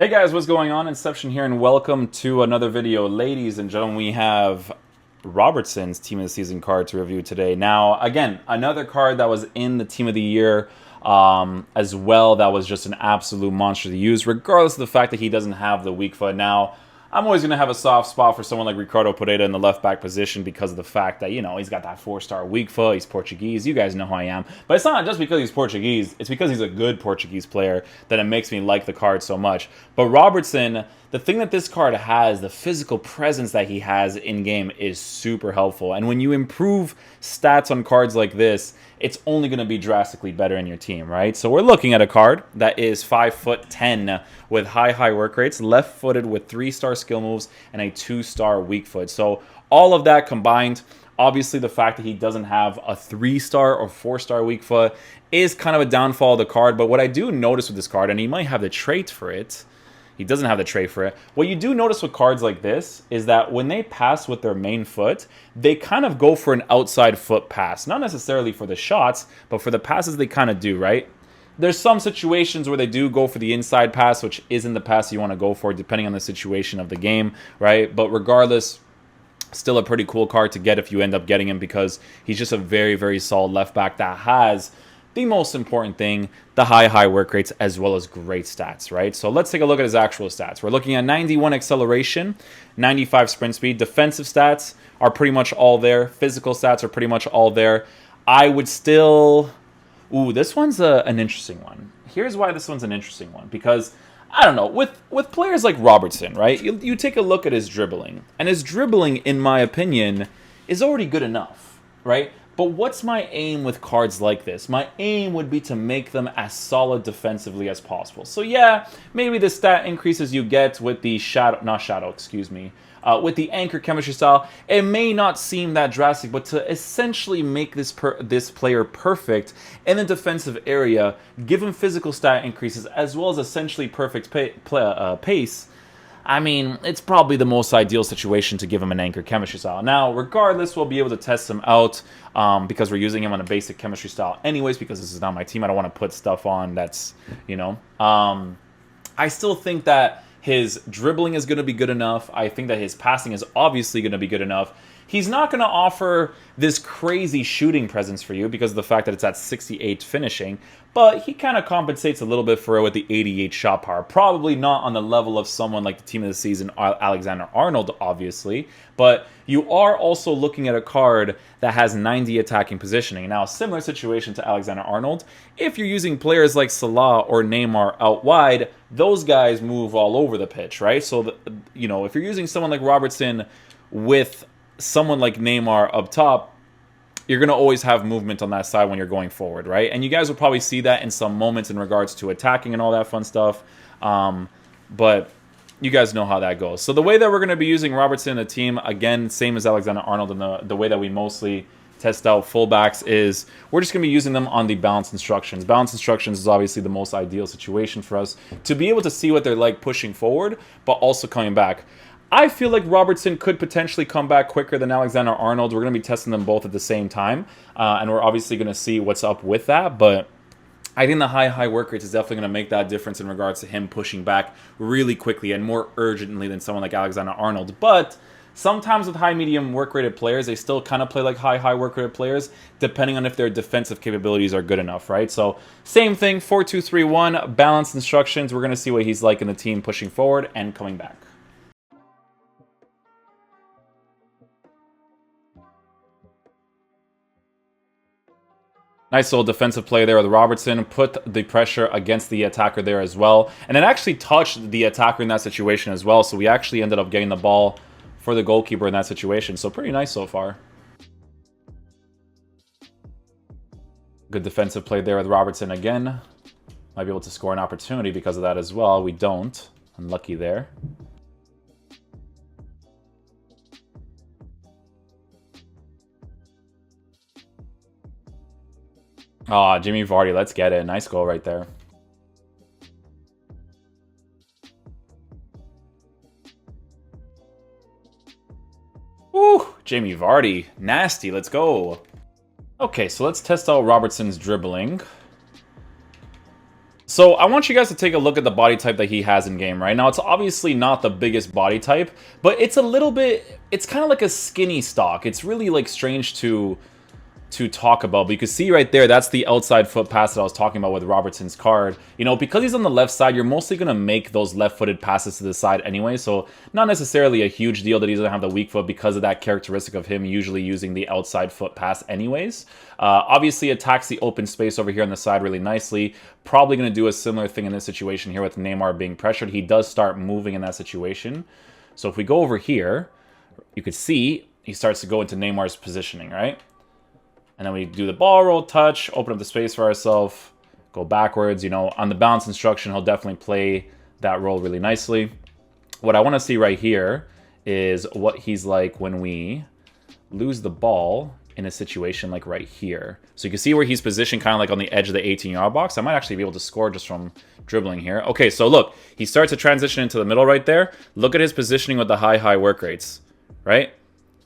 Hey guys, what's going on? Inception here, and welcome to another video. Ladies and gentlemen, we have Robertson's Team of the Season card to review today. Now, again, another card that was in the Team of the Year as well that was just an absolute monster to use, regardless of the fact that he doesn't have the weak foot. Now, I'm always going to have a soft spot for someone like Ricardo Pereira in the left back position because of the fact that, you know, he's got that 4-star weak foot, he's Portuguese, you guys know who I am. But it's not just because he's Portuguese, it's because he's a good Portuguese player that it makes me like the card so much. But Robertson, the thing that this card has, the physical presence that he has in-game is super helpful. And when you improve stats on cards like this, it's only going to be drastically better in your team, right? So we're looking at a card that is 5'10" with high work rates, left-footed with 3-star skill moves, and a 2-star weak foot. So all of that combined, obviously the fact that he doesn't have a 3-star or 4-star weak foot is kind of a downfall of the card. But what I do notice with this card, and he might have the trait for it, he doesn't have the trait for it. What you do notice with cards like this is that when they pass with their main foot, they kind of go for an outside foot pass. Not necessarily for the shots, but for the passes they kind of do, right? There's some situations where they do go for the inside pass, which isn't the pass you want to go for, depending on the situation of the game, right? But regardless, still a pretty cool card to get if you end up getting him, because he's just a very solid left back that has the most important thing, the high work rates, as well as great stats, right? So let's take a look at his actual stats. We're looking at 91 acceleration, 95 sprint speed. Defensive stats are pretty much all there. Physical stats are pretty much all there. I would still... Ooh, this one's an interesting one. Here's why this one's an interesting one. Because, I don't know, with players like Robertson, right? You take a look at his dribbling. And his dribbling, in my opinion, is already good enough, right? But what's my aim with cards like this? My aim would be to make them as solid defensively as possible. So yeah, maybe the stat increases you get with the with the anchor chemistry style, it may not seem that drastic, but to essentially make this player perfect in the defensive area, give him physical stat increases as well as essentially perfect pace, I mean, it's probably the most ideal situation to give him an anchor chemistry style. Now, regardless, we'll be able to test him out because we're using him on a basic chemistry style anyways, because this is not my team. I don't want to put stuff on that's, you know. I still think that his dribbling is going to be good enough. I think that his passing is obviously going to be good enough. He's not going to offer this crazy shooting presence for you because of the fact that it's at 68 finishing, but he kind of compensates a little bit for it with the 88 shot power. Probably not on the level of someone like the Team of the Season, Alexander-Arnold, obviously, but you are also looking at a card that has 90 attacking positioning. Now, a similar situation to Alexander-Arnold, if you're using players like Salah or Neymar out wide, those guys move all over the pitch, right? So, you know, if you're using someone like Robertson with someone like Neymar up top, you're going to always have movement on that side when you're going forward, right? And you guys will probably see that in some moments in regards to attacking and all that fun stuff. But you guys know how that goes. So the way that we're going to be using Robertson in the team, again, same as Alexander-Arnold, and the way that we mostly test out fullbacks is we're just going to be using them on the balance instructions. Balance instructions is obviously the most ideal situation for us to be able to see what they're like pushing forward, but also coming back. I feel like Robertson could potentially come back quicker than Alexander-Arnold. We're going to be testing them both at the same time, and we're obviously going to see what's up with that, but I think the high work rates is definitely going to make that difference in regards to him pushing back really quickly and more urgently than someone like Alexander-Arnold. But sometimes with high-medium work-rated players, they still kind of play like high work-rated players, depending on if their defensive capabilities are good enough, right? So same thing, 4-2-3-1, balanced instructions. We're going to see what he's like in the team pushing forward and coming back. Nice little defensive play there with Robertson. Put the pressure against the attacker there as well. And it actually touched the attacker in that situation as well. So we actually ended up getting the ball for the goalkeeper in that situation. So pretty nice so far. Good defensive play there with Robertson again. Might be able to score an opportunity because of that as well. We don't. Unlucky there. Aw, Jimmy Vardy, let's get it. Nice goal right there. Woo! Jamie Vardy. Nasty. Let's go. Okay, so let's test out Robertson's dribbling. So I want you guys to take a look at the body type that he has in game right now. It's obviously not the biggest body type, but it's a little bit, it's kind of like a skinny stock. It's really like strange to talk about, but you can see right there, that's the outside foot pass that I was talking about with Robertson's card. You know, because he's on the left side, you're mostly going to make those left-footed passes to the side anyway, so not necessarily a huge deal that he doesn't have the weak foot because of that characteristic of him usually using the outside foot pass anyways. Obviously attacks the open space over here on the side really nicely. Probably going to do a similar thing in this situation here with Neymar being pressured. He does start moving in that situation. So if we go over here, you could see he starts to go into Neymar's positioning, right? And then we do the ball roll, touch, open up the space for ourselves, go backwards. You know, on the bounce instruction, he'll definitely play that role really nicely. What I want to see right here is what he's like when we lose the ball in a situation like right here. So you can see where he's positioned kind of like on the edge of the 18-yard box. I might actually be able to score just from dribbling here. Okay, so look, he starts to transition into the middle right there. Look at his positioning with the high work rates, right?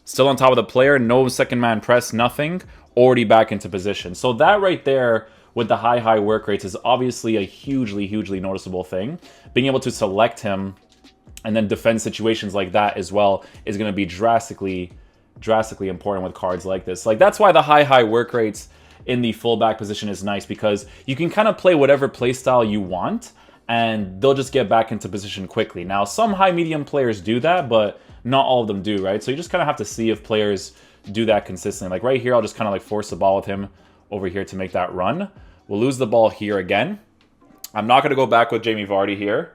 Still on top of the player, no second man press, nothing. Already back into position. So that right there with the high work rates is obviously a hugely noticeable thing. Being able to select him and then defend situations like that as well is going to be drastically important with cards like this. Like, that's why the high work rates in the fullback position is nice, because you can kind of play whatever play style you want and they'll just get back into position quickly. Now, some high-medium players do that, but not all of them do, right? So you just kind of have to see if players do that consistently. Like right here, I'll just kind of like force the ball with him over here to make that run. We'll lose the ball here again. I'm not going to go back with Jamie Vardy here.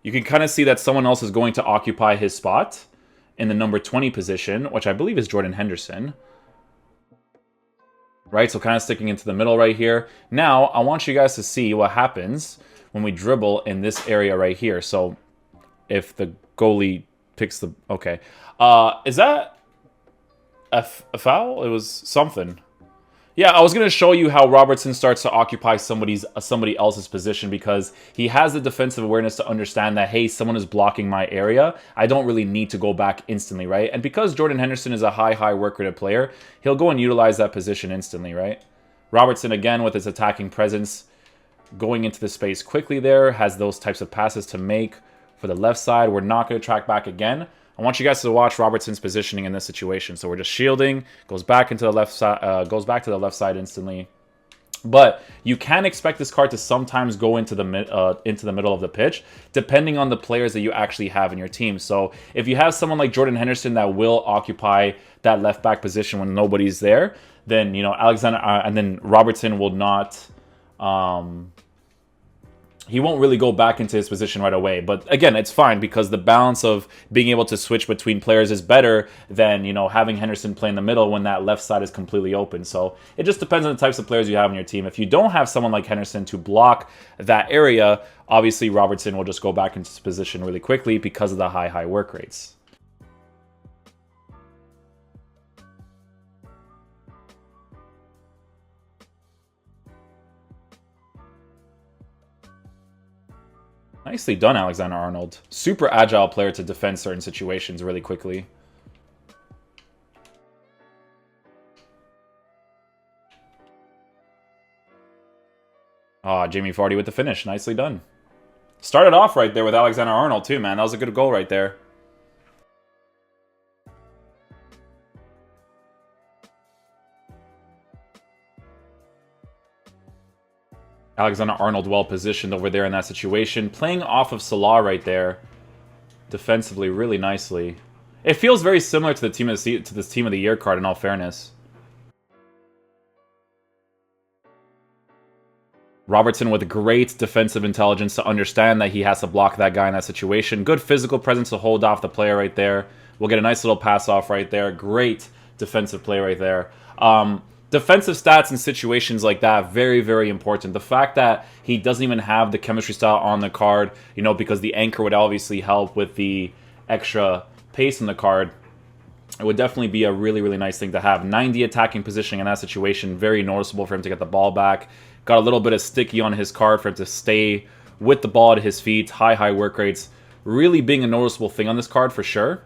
You can kind of see that someone else is going to occupy his spot in the number 20 position, which I believe is Jordan Henderson. Right, so kind of sticking into the middle right here. Now, I want you guys to see what happens when we dribble in this area right here. So if the goalie picks the... Okay. Is that a foul? It was something. Yeah, I was going to show you how Robertson starts to occupy somebody else's position, because he has the defensive awareness to understand that, hey, someone is blocking my area. I don't really need to go back instantly, right? And because Jordan Henderson is a high work-rated player, he'll go and utilize that position instantly, right? Robertson, again, with his attacking presence, going into the space quickly there, has those types of passes to make for the left side. We're not going to track back again. I want you guys to watch Robertson's positioning in this situation. So we're just shielding, goes back into the left side, goes back to the left side instantly. But you can expect this card to sometimes go into the middle of the pitch, depending on the players that you actually have in your team. So if you have someone like Jordan Henderson that will occupy that left back position when nobody's there, then Alexander and then Robertson will not. He won't really go back into his position right away. But again, it's fine, because the balance of being able to switch between players is better than, having Henderson play in the middle when that left side is completely open. So it just depends on the types of players you have in your team. If you don't have someone like Henderson to block that area, obviously Robertson will just go back into his position really quickly because of the high work rates. Nicely done, Alexander-Arnold. Super agile player to defend certain situations really quickly. Jamie Vardy with the finish. Nicely done. Started off right there with Alexander-Arnold too, man. That was a good goal right there. Alexander-Arnold well positioned over there in that situation. Playing off of Salah right there. Defensively, really nicely. It feels very similar to this Team of the Year card, in all fairness. Robertson with great defensive intelligence to understand that he has to block that guy in that situation. Good physical presence to hold off the player right there. We'll get a nice little pass off right there. Great defensive play right there. Defensive stats in situations like that, very important. The fact that he doesn't even have the chemistry style on the card, because the anchor would obviously help with the extra pace in the card, it would definitely be a really nice thing to have. 90 attacking positioning in that situation, very noticeable for him to get the ball back. Got a little bit of sticky on his card for him to stay with the ball at his feet. High work rates, really being a noticeable thing on this card for sure.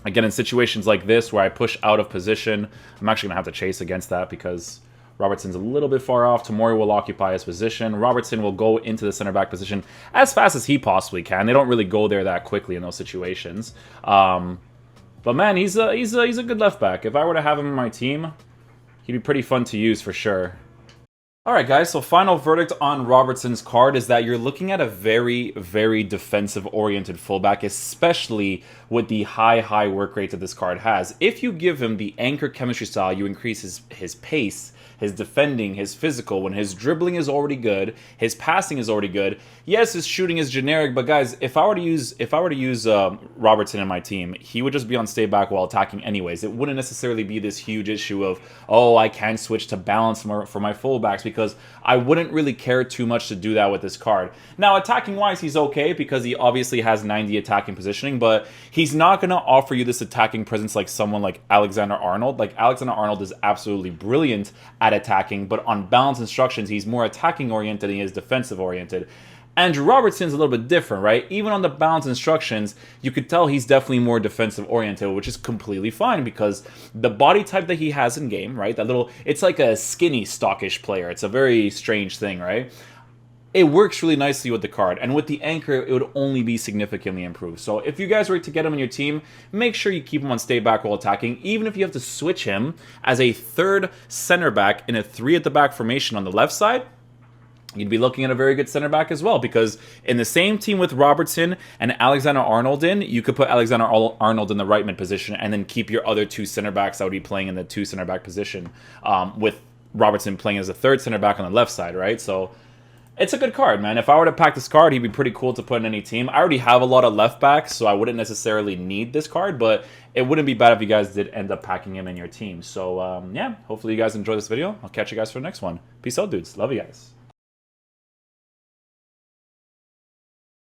Again, in situations like this where I push out of position, I'm actually going to have to chase against that because Robertson's a little bit far off. Tomori will occupy his position. Robertson will go into the center back position as fast as he possibly can. They don't really go there that quickly in those situations. But man, he's a good left back. If I were to have him in my team, he'd be pretty fun to use for sure. Alright guys, so final verdict on Robertson's card is that you're looking at a very, very defensive-oriented fullback, especially with the high work rate that this card has. If you give him the anchor chemistry style, you increase his pace, his defending, his physical, when his dribbling is already good, his passing is already good. Yes, his shooting is generic, but guys, if I were to use Robertson in my team, he would just be on stay back while attacking anyways. It wouldn't necessarily be this huge issue of, oh, I can't switch to balance for my fullbacks, because I wouldn't really care too much to do that with this card. Now, attacking-wise, he's okay because he obviously has 90 attacking positioning, but he's not going to offer you this attacking presence like someone like Alexander-Arnold. Like, Alexander-Arnold is absolutely brilliant at attacking, but on balance instructions, he's more attacking-oriented than he is defensive-oriented. Andrew Robertson's a little bit different, right? Even on the balance instructions, you could tell he's definitely more defensive-oriented, which is completely fine because the body type that he has in game, right? That little, it's like a skinny, stockish player. It's a very strange thing, right? It works really nicely with the card, and with the anchor, it would only be significantly improved. So if you guys were to get him in your team, make sure you keep him on stay back while attacking, even if you have to switch him as a third center back in a 3 at the back formation on the left side. You'd be looking at a very good center back as well, because in the same team with Robertson and Alexander-Arnold in, you could put Alexander-Arnold in the right mid position and then keep your other 2 center backs that would be playing in the 2 center back position, with Robertson playing as a third center back on the left side, right? So it's a good card, man. If I were to pack this card, he'd be pretty cool to put in any team. I already have a lot of left backs, so I wouldn't necessarily need this card, but it wouldn't be bad if you guys did end up packing him in your team. So, yeah, hopefully you guys enjoyed this video. I'll catch you guys for the next one. Peace out, dudes. Love you guys.